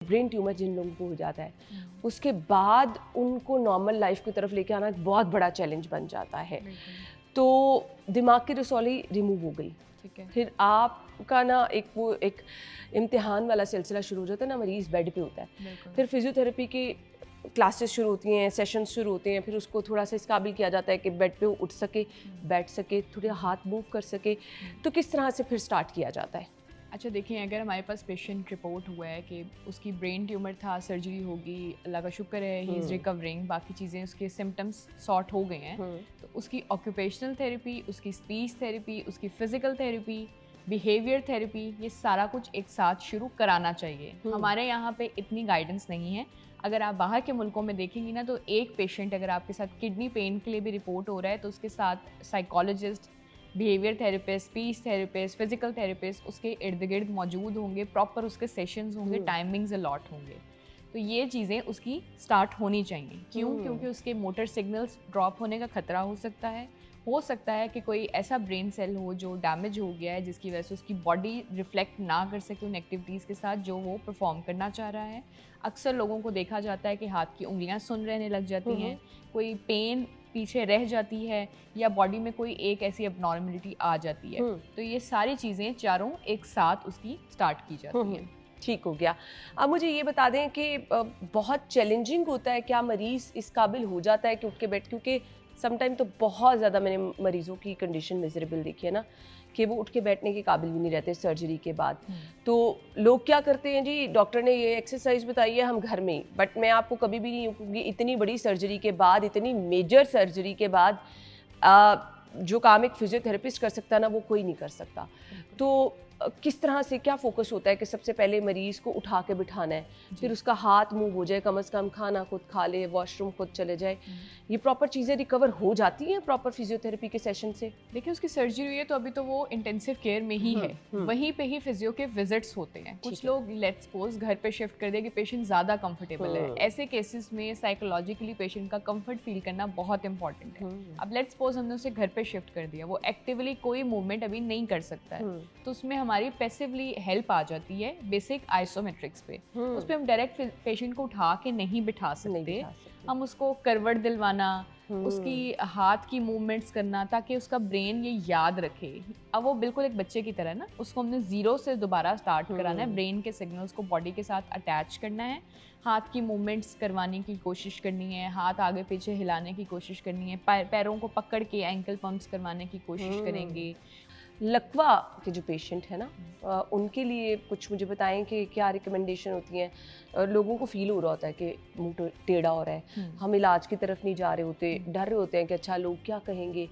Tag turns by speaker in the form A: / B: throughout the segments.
A: Brain tumour जिन लोगों को हो जाता है उसके बाद उनको नॉर्मल लाइफ की तरफ लेके आना एक बहुत बड़ा चैलेंज बन जाता है। तो दिमाग की रसौली रिमूव हो गई,
B: ठीक है।
A: फिर आपका ना एक इम्तिहान वाला सिलसिला शुरू हो जाता है ना, मरीज बेड पे होता है, फिर फिजियोथेरेपी की क्लासेस शुरू होती हैं, सेशंस शुरू होते हैं, फिर उसको थोड़ा सा इस काबिल किया जाता है कि बेड पे उठ सके, बैठ सके, थोड़ा हाथ मूव कर सके। तो किस तरह से फिर स्टार्ट किया जाता है?
B: अच्छा देखिए, अगर हमारे पास पेशेंट रिपोर्ट हुआ है कि उसकी ब्रेन ट्यूमर था, सर्जरी होगी, अल्लाह का शुक्र है ही इज़ रिकवरिंग, बाकी चीज़ें उसके सिम्टम्स सॉर्ट हो गए हैं, तो उसकी ऑक्यूपेशनल थेरेपी, उसकी स्पीच थेरेपी, उसकी फ़िज़िकल थेरेपी, बिहेवियर थेरेपी, ये सारा कुछ एक साथ शुरू कराना चाहिए। हमारे यहाँ पे इतनी गाइडेंस नहीं है। अगर आप बाहर के मुल्कों में देखेंगी ना, तो एक पेशेंट अगर आपके साथ किडनी पेन के लिए भी रिपोर्ट हो रहा है तो उसके साथ psychologist, behaviour therapist, speech therapist, physical therapist उसके इर्द गिर्द मौजूद होंगे, प्रॉपर उसके सेशंस होंगे, टाइमिंग्स अलॉट होंगे। तो ये चीज़ें उसकी स्टार्ट होनी चाहिए। क्यों? क्योंकि उसके मोटर सिग्नल्स ड्रॉप होने का खतरा हो सकता है कि कोई ऐसा ब्रेन सेल हो जो डैमेज हो गया है जिसकी वजह से उसकी बॉडी रिफ्लेक्ट ना कर सके उन एक्टिविटीज़ के साथ जो वो परफॉर्म करना चाह रहा है। अक्सर लोगों को देखा जाता है कि हाथ की उंगलियां सुन रहने लग जाती हैं, कोई पेन पीछे रह जाती है, या बॉडी में कोई एक ऐसी एबनॉर्मलिटी आ जाती है। तो ये सारी चीज़ें चारों एक साथ उसकी स्टार्ट की जाती हैं।
A: ठीक हो गया। अब मुझे ये बता दें कि बहुत चैलेंजिंग होता है क्या मरीज़ इस काबिल हो जाता है कि उठ के बैठ, क्योंकि समटाइम तो बहुत ज़्यादा मैंने मरीज़ों की कंडीशन मिजरेबल देखी है ना कि वो उठ के बैठने के काबिल भी नहीं रहते सर्जरी के बाद। तो लोग क्या करते हैं, जी डॉक्टर ने ये एक्सरसाइज बताई है हम घर में ही, बट मैं आपको कभी भी नहीं कहूँगी इतनी बड़ी सर्जरी के बाद, इतनी मेजर सर्जरी के बाद जो काम एक फिजियोथेरेपिस्ट कर सकता है ना वो कोई नहीं कर सकता। तो किस तरह से क्या फोकस होता है कि सबसे पहले मरीज को उठा के बिठाना है, फिर उसका हाथ मूव हो जाए, कम से कम खाना खुद खा ले, वॉशरूम खुद चले जाए, ये प्रॉपर चीज़ें रिकवर हो जाती हैं प्रॉपर फिजियोथेरेपी के सेशन से?
B: देखिए, उसकी सर्जरी हुई है तो अभी तो वो इंटेंसिव केयर में ही है, वहीं पे ही फिजियो के विजिट्स होते हैं। कुछ लोग लेट्स सपोज घर पे शिफ्ट कर दे कि पेशेंट ज़्यादा कंफर्टेबल है, ऐसे केसेस में साइकोलॉजिकली पेशेंट का कंफर्ट फील करना बहुत इंपॉर्टेंट है। अब लेट्स सपोज हमने उसे घर पे शिफ्ट कर दिया, वो एक्टिवली कोई मूवमेंट अभी नहीं कर सकता है, तो उसमें हमारी पैसिवली हेल्प आ जाती है बेसिक आइसोमेट्रिक्स पे। उस पे हम डायरेक्ट पेशेंट को उठा के नहीं बिठा सकते, हम उसको करवट दिलवाना, उसकी हाथ की मूवमेंट्स करना ताकि उसका ब्रेन ये याद रखे। अब वो बिल्कुल एक बच्चे की तरह ना, उसको हमने ज़ीरो से दोबारा स्टार्ट कराना है, ब्रेन के सिग्नल्स को बॉडी के साथ अटैच करना है, हाथ की मूवमेंट्स करवाने की कोशिश करनी है, हाथ आगे पीछे हिलाने की कोशिश करनी है, पैरों को पकड़ के एंकल पंप्स करवाने की कोशिश करेंगे।
A: लकवा के जो पेशेंट है ना उनके लिए कुछ मुझे बताएं कि क्या रिकमेंडेशन होती हैं? लोगों को फील हो रहा होता है कि मुंह टेढ़ा हो रहा है, हम इलाज की तरफ नहीं जा रहे होते, डर रहे होते हैं कि अच्छा लोग क्या कहेंगे,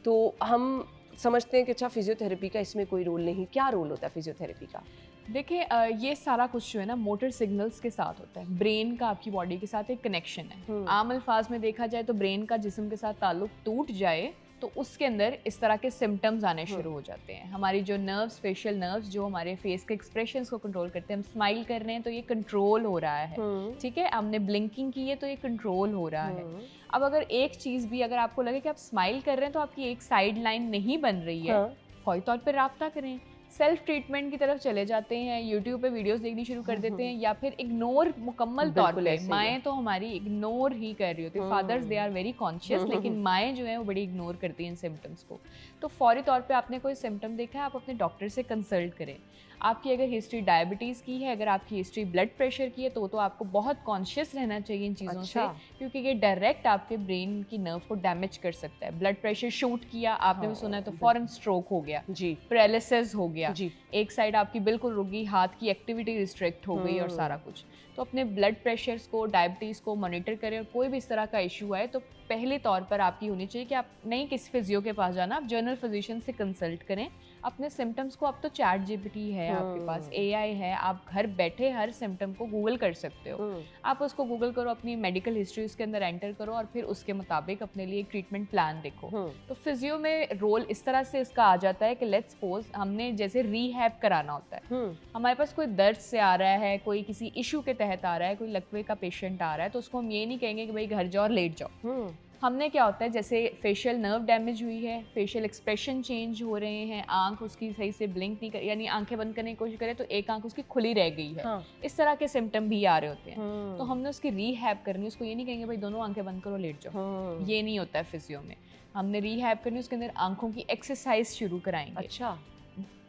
A: तो हम समझते हैं कि अच्छा फिजियोथेरेपी का इसमें कोई रोल नहीं। क्या रोल होता है फिजियोथेरेपी का?
B: देखिए, ये सारा कुछ जो है ना मोटर सिग्नल्स के साथ होता है, ब्रेन का आपकी बॉडी के साथ एक कनेक्शन है। आम अल्फाज में देखा जाए तो ब्रेन का जिस्म के साथ ताल्लुक टूट जाए तो उसके अंदर इस तरह के सिम्टम्स आने शुरू हो जाते हैं। हमारी जो नर्व्स, फेशियल नर्व्स जो हमारे फेस के एक्सप्रेशंस को कंट्रोल करते हैं, हम स्माइल कर रहे हैं तो ये कंट्रोल हो रहा है, ठीक है, हमने ब्लिंकिंग की है तो ये कंट्रोल हो रहा है। अब अगर एक चीज़ भी अगर आपको लगे कि आप स्माइल कर रहे हैं तो आपकी एक साइड लाइन नहीं बन रही है, फौरी तौर पर राब्ता करें। सेल्फ ट्रीटमेंट की तरफ चले जाते हैं, यूट्यूब पे वीडियोस देखनी शुरू कर देते हैं, या फिर इग्नोर मुकम्मल तौर पे। माएँ तो हमारी इग्नोर ही कर रही होती है, fathers they are very conscious, लेकिन माएँ जो हैं वो बड़ी इग्नोर करती हैं इन सिम्टम्स को। तो फौरी तौर पे आपने कोई सिम्टम देखा है, आप अपने डॉक्टर से कंसल्ट करें। आपकी अगर हिस्ट्री डायबिटीज़ की है, अगर आपकी हिस्ट्री ब्लड प्रेशर की है तो आपको बहुत कॉन्शियस रहना चाहिए इन चीज़ों से, क्योंकि ये डायरेक्ट आपके ब्रेन की नर्व को डैमेज कर सकता है। ब्लड प्रेशर शूट किया आपने भी सुना है तो फौरन स्ट्रोक हो गया, जी, पैरालिसिस हो गया, जी, एक साइड आपकी बिल्कुल रुक गई, हाथ की एक्टिविटी रिस्ट्रिक्ट हो गई और सारा कुछ। तो अपने ब्लड प्रेशर्स को, डायबिटीज़ को मॉनिटर करें, और कोई भी इस तरह का इशू आए तो पहले तौर पर आपकी होनी चाहिए कि आप नहीं किसी फिजियो के पास जाना, आप जनरल फिजिशियन से कंसल्ट करें अपने सिम्टम्स को। अब तो चैट जीपीटी है आपके पास, एआई है, आप घर बैठे हर सिम्टम को गूगल कर सकते हो। आप उसको गूगल करो, अपनी मेडिकल हिस्ट्री उसके अंदर एंटर करो और फिर उसके मुताबिक अपने लिए ट्रीटमेंट प्लान देखो। तो फिजियो में रोल इस तरह से इसका आ जाता है कि लेट्स सपोज हमने जैसे रीहैब कराना होता है, हमारे पास कोई दर्द से आ रहा है, कोई किसी इशू के तहत आ रहा है, कोई लकवे का पेशेंट आ रहा है, तो उसको हम ये नहीं कहेंगे कि भाई घर जाओ और लेट जाओ, हमने क्या होता है, जैसे फेशियल नर्व डैमेज हुई है, फेशियल एक्सप्रेशन चेंज हो रहे हैं, आंख उसकी सही से ब्लिंक नहीं कर, यानी आंखें बंद करने की कोशिश करे तो एक आंख उसकी खुली रह गई है,
A: हाँ।
B: इस तरह के सिम्टम भी आ रहे होते हैं। तो हमने उसकी रीहैब करनी है। उसको ये नहीं कहेंगे भाई दोनों आंखें बंद करो लेट जाओ, ये नहीं होता है फिजियो में। हमने रीहैब करनी है, उसके अंदर आंखों की एक्सरसाइज शुरू कराएंगे।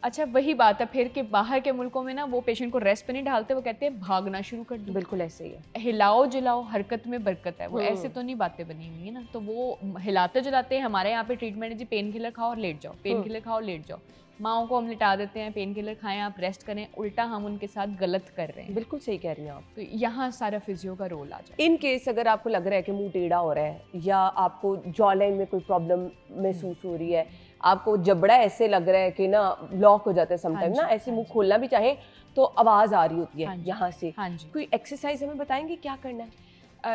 B: अच्छा वही बात है फिर कि बाहर के मुल्कों में ना वो पेशेंट को रेस्ट पे नहीं डालते, वो कहते हैं भागना शुरू कर दो।
A: बिल्कुल ऐसे ही है,
B: हिलाओ जुलाओ, हरकत में बरकत है। वो ऐसे तो नहीं बातें बनी हुई है ना, तो वो हिलाते जुलाते हैं। हमारे यहाँ पे ट्रीटमेंट है जी, पेन किलर खाओ और लेट जाओ, पेन किलर खाओ लेट जाओ। माओ को हम लिटा देते हैं, पेन किलर खाएं आप रेस्ट करें, उल्टा हम उनके साथ गलत कर रहे हैं।
A: बिल्कुल सही कह रही हैं आप।
B: तो यहाँ सारा फिजियो का रोल आ जाता है।
A: इन केस अगर आपको लग रहा है कि मुंह टेढ़ा हो रहा है या आपको जॉ लाइन में कोई प्रॉब्लम महसूस हो रही है, आपको जबड़ा ऐसे लग रहा है कि ना ब्लॉक हो जाता है समटाइम ना, ऐसे मुंह खोलना भी चाहे तो आवाज आ रही होती है यहाँ से, कोई एक्सरसाइज हमें बताएंगे क्या करना है?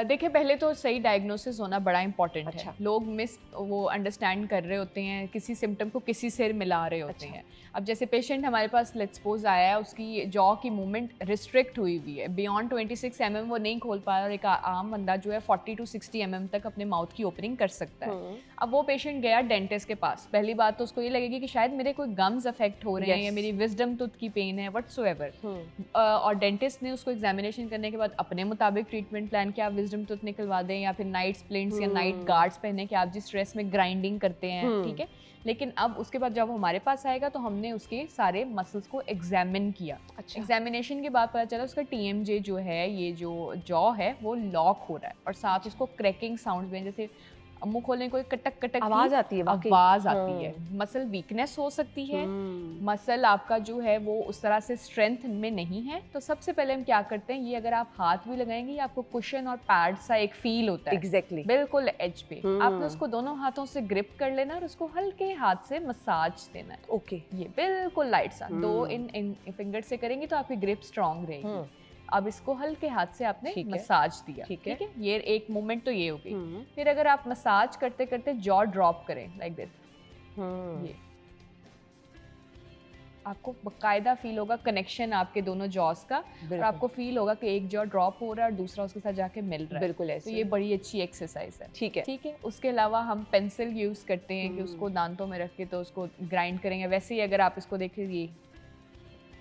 B: देखिए पहले तो सही डायग्नोसिस होना बड़ा इंपॉर्टेंट है। लोग वो अंडरस्टैंड कर रहे होते हैं, किसी सिम्टम को किसी से मिला रहे होते हैं। अब जैसे पेशेंट हमारे पास लेट्स सपोज आया है, उसकी जॉ की मूवमेंट रिस्ट्रिक्ट हुई हुई है, बियॉन्ड 26 mm वो नहीं खोल पाया, और एक आम बंदा जो है 40 to 60 mm तक अपने माउथ की ओपनिंग कर सकता है। अब वो पेशेंट गया डेंटिस्ट के पास, पहली बात तो उसको ये लगेगी कि शायद मेरे कोई गम्स अफेक्ट हो रहे हैं या मेरी विजडम टूथ की पेन है व्हाटसोएवर, और डेंटिस्ट ने उसको एग्जामिनेशन करने के बाद अपने मुताबिक ट्रीटमेंट प्लान किया, विजडम टूथ निकलवा दें या फिर नाइट स्प्लिंट्स या नाइट गार्ड्स पहने कि आप जिस स्ट्रेस में ग्राइंडिंग करते हैं, ठीक है। लेकिन अब उसके बाद जब हमारे पास आएगा तो हमने उसके सारे मसल्स को एग्जामिन किया। एग्जामिनेशन के बाद पता चला उसका TMJ जो है, ये जो जॉ है वो लॉक हो रहा है, और साथ उसको क्रैकिंग साउंड्स में, जैसे मुंह खोलने को कटक कटक
A: आवाज आती है,
B: आवाज आती है। मसल वीकनेस हो सकती है, मसल आपका जो है वो उस तरह से स्ट्रेंथ में नहीं है। तो सबसे पहले हम क्या करते हैं, ये अगर आप हाथ भी लगाएंगे आपको कुशन और पैड सा एक फील होता है,
A: एग्जैक्टली
B: बिल्कुल एज पे। आपने उसको दोनों हाथों से ग्रिप कर लेना और उसको हल्के हाथ से मसाज देना है।
A: ओके, ये
B: बिल्कुल लाइट सा 2 इन फिंगर से करेंगे तो आपकी ग्रिप स्ट्रांग रहेगी। अब इसको हल्के हाथ से आपने मसाज दिया, ठीक है। ये एक मूवमेंट तो ये हो गई। फिर अगर आप मसाज करते करते जॉ ड्रॉप करें लाइक दिस, ये आपको बकायदा फील होगा कनेक्शन आपके दोनों जॉस का, और आपको फील होगा कि एक जॉ ड्रॉप हो रहा है और दूसरा उसके साथ जाके मिल रहा है।
A: बिल्कुल ऐसे।
B: तो ये बड़ी अच्छी एक्सरसाइज है,
A: ठीक है।
B: उसके अलावा हम पेंसिल यूज करते हैं कि उसको दांतों में रख के तो उसको ग्राइंड करेंगे। वैसे ही अगर आप इसको देखें,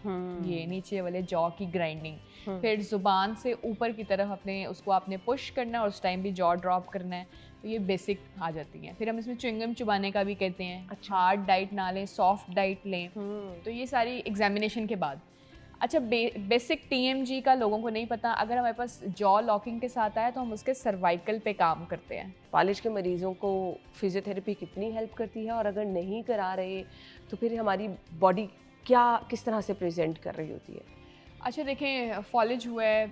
B: ये नीचे वाले जॉ की ग्राइंडिंग, फिर जुबान से ऊपर की तरफ अपने उसको आपने पुश करना है और उस टाइम भी जॉ ड्रॉप करना है। तो ये बेसिक आ जाती हैं। फिर हम इसमें च्युइंगम चुबाने का भी कहते हैं। हार्ड डाइट ना लें, सॉफ्ट डाइट लें। तो ये सारी एग्जामिनेशन के बाद। अच्छा, बेसिक TMG का लोगों को नहीं पता। अगर हमारे पास जॉ लॉकिंग के साथ आया तो हम उसके सर्वाइकल पे काम करते हैं।
A: पालिश के मरीजों को फिजियोथेरेपी कितनी हेल्प करती है, और अगर नहीं करा रहे तो फिर हमारी बॉडी किस तरह से प्रेजेंट कर रही होती है?
B: अच्छा देखें, फॉलेज हुआ है,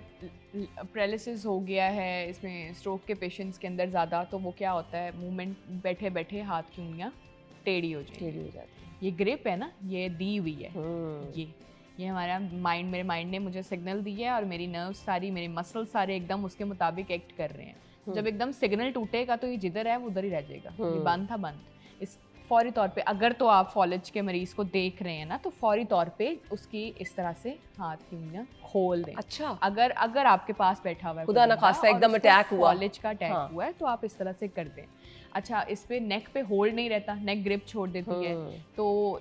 B: पैरालिसिस हो गया है, इसमें स्ट्रोक के पेशेंट्स के अंदर ज़्यादा, तो वो क्या होता है, मूवमेंट बैठे बैठे हाथ की उंगलियां टेढ़ी हो जाती है। ये ग्रिप है ना, ये दी हुई है, ये हमारा माइंड, मेरे माइंड ने मुझे सिग्नल दिया है और मेरी नर्व्स सारी, मेरे मसल सारे एकदम उसके मुताबिक एक्ट कर रहे हैं। जब एकदम सिग्नल टूटेगा तो ये जिधर है वो उधर ही रह जाएगा। ये बंद था, बंद। इस फौरी तौर पे अगर तो आप फॉलेज के मरीज को देख रहे हैं ना, तो फौरी तौर पे उसकी इस तरह से हाथ की उंगलियां खोल दें।
A: अच्छा,
B: अगर आपके पास बैठा हुआ है,
A: खुदा ना खास्ता एकदम अटैक हुआ,
B: फॉलेज का अटैक हुआ है, तो आप इस तरह से कर दें। अच्छा, इस पे नेक पे होल्ड नहीं रहता, नेक ग्रिप छोड़ देती है, तो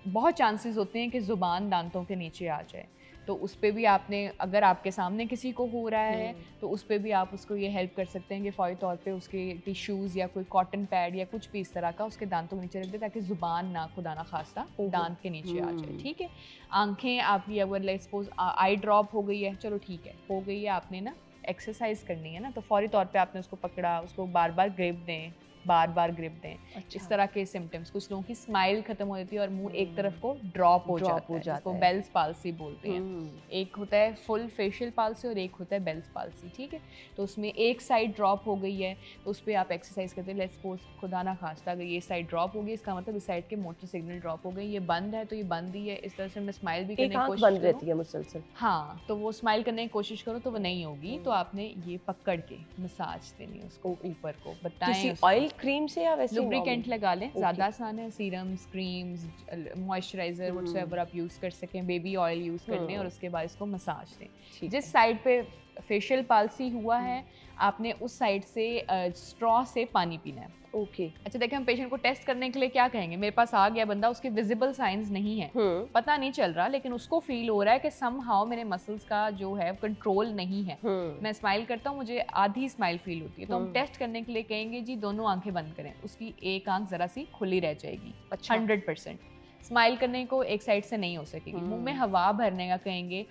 B: बहुत चांसेस होते हैं कि जुबान दांतों के नीचे आ जाए। तो उस पर भी आपने, अगर आपके सामने किसी को हो रहा है तो उस पर भी आप उसको ये हेल्प कर सकते हैं कि फौरी तौर पे उसके टिश्यूज़ या कोई कॉटन पैड या कुछ भी इस तरह का उसके दांतों के नीचे रख दे, ताकि ज़ुबान ना खुदा ना खास्ता दांत के नीचे आ जाए। ठीक है। आंखें आपकी, अगर लेट्स सपोज आई ड्रॉप हो गई है, चलो ठीक है, हो गई है, आपने ना एक्सरसाइज करनी है ना, तो फौरी तौर पे आपने उसको पकड़ा, उसको बार बार ग्रिप दें, बार बार ग्रिप दें। अच्छा। इस तरह के सिम्टम्स, कुछ लोगों की स्माइल खत्म हो जाती है और मुंह एक तरफ को ड्रॉप हो जाता है, जिसको बेल्स पाल्सी बोलते हैं। एक होता है फुल फेशियल पाल्सी और एक होता है बेल्स पाल्सी। ठीक है। तो उसमें एक साइड ड्रॉप हो गई है तो उस पर आप एक्सरसाइज करते हैं। लेट्स सपोज खुदा ना खास्ता अगर ये साइड ड्रॉप हो गई, इसका मतलब इस साइड के मोटर सिग्नल ड्रॉप हो गई, ये बंद है तो ये बंद ही है। इस तरह से मैं स्माइल भी करने की कोशिश
A: बंद रहती है मुसलसल।
B: हाँ, तो वो स्माइल करने की कोशिश करो तो वो नहीं होगी, तो आपने ये पकड़ के मसाज देनी है उसको ऊपर को। बताएं
A: ऑयल क्रीम से या वैसे
B: लुब्रिकेंट लगा लें, ज़्यादा आसान है। सीरम्स, क्रीम्स, मॉइस्चराइजर व्हाटसोएवर आप यूज़ कर सकें, बेबी ऑयल यूज़ कर लें और उसके बाद इसको मसाज दें। जिस साइड पे फेशियल पाल्सी हुआ है आपने उस साइड से स्ट्रॉ से पानी पीना है।
A: ओके।
B: अच्छा देखिए, हम पेशेंट को टेस्ट करने के लिए क्या कहेंगे, मेरे पास आ गया बंदा, उसके विजिबल साइंस नहीं है, पता नहीं चल रहा, लेकिन उसको फील हो रहा है कि समहाउ मेरे मसल्स का जो है कंट्रोल नहीं है। मैं स्माइल करता हूँ, मुझे आधी स्माइल फील होती है, तो हम टेस्ट करने के लिए कहेंगे जी दोनों आंखें बंद करें, उसकी एक आंख जरा सी खुली रह जाएगी। 100% स्माइल करने को एक साइड से नहीं हो सकेगी। मुंह में हवा भरने का कहेंगे,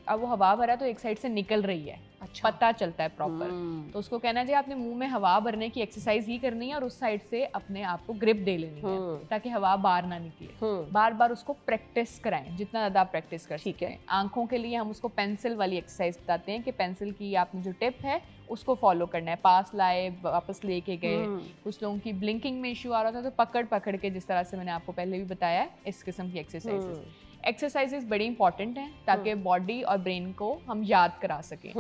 B: अब वो हवा भरा तो एक साइड से निकल रही है, अच्छा पता चलता है प्रॉपर, तो उसको कहना चाहिए आपने मुंह में हवा भरने की एक्सरसाइज ही करनी है और उस साइड से अपने आप को ग्रिप दे लेनी है ताकि हवा बाहर ना निकले। बार बार उसको प्रैक्टिस कराएं, जितना ज़्यादा प्रैक्टिस कर सकते हैं। आंखों के लिए हम उसको पेंसिल वाली एक्सरसाइज बताते हैं कि पेंसिल की आपने जो टिप है उसको फॉलो करना है, पास लाए वापस लेके गए। कुछ लोगों की ब्लिंकिंग में इश्यू आ रहा था तो पकड़ पकड़ के, जिस तरह से मैंने आपको पहले भी बताया है, इस किस्म की एक्सरसाइजेस बड़ी इंपॉर्टेंट हैं ताकि बॉडी और ब्रेन को हम याद करा सकें।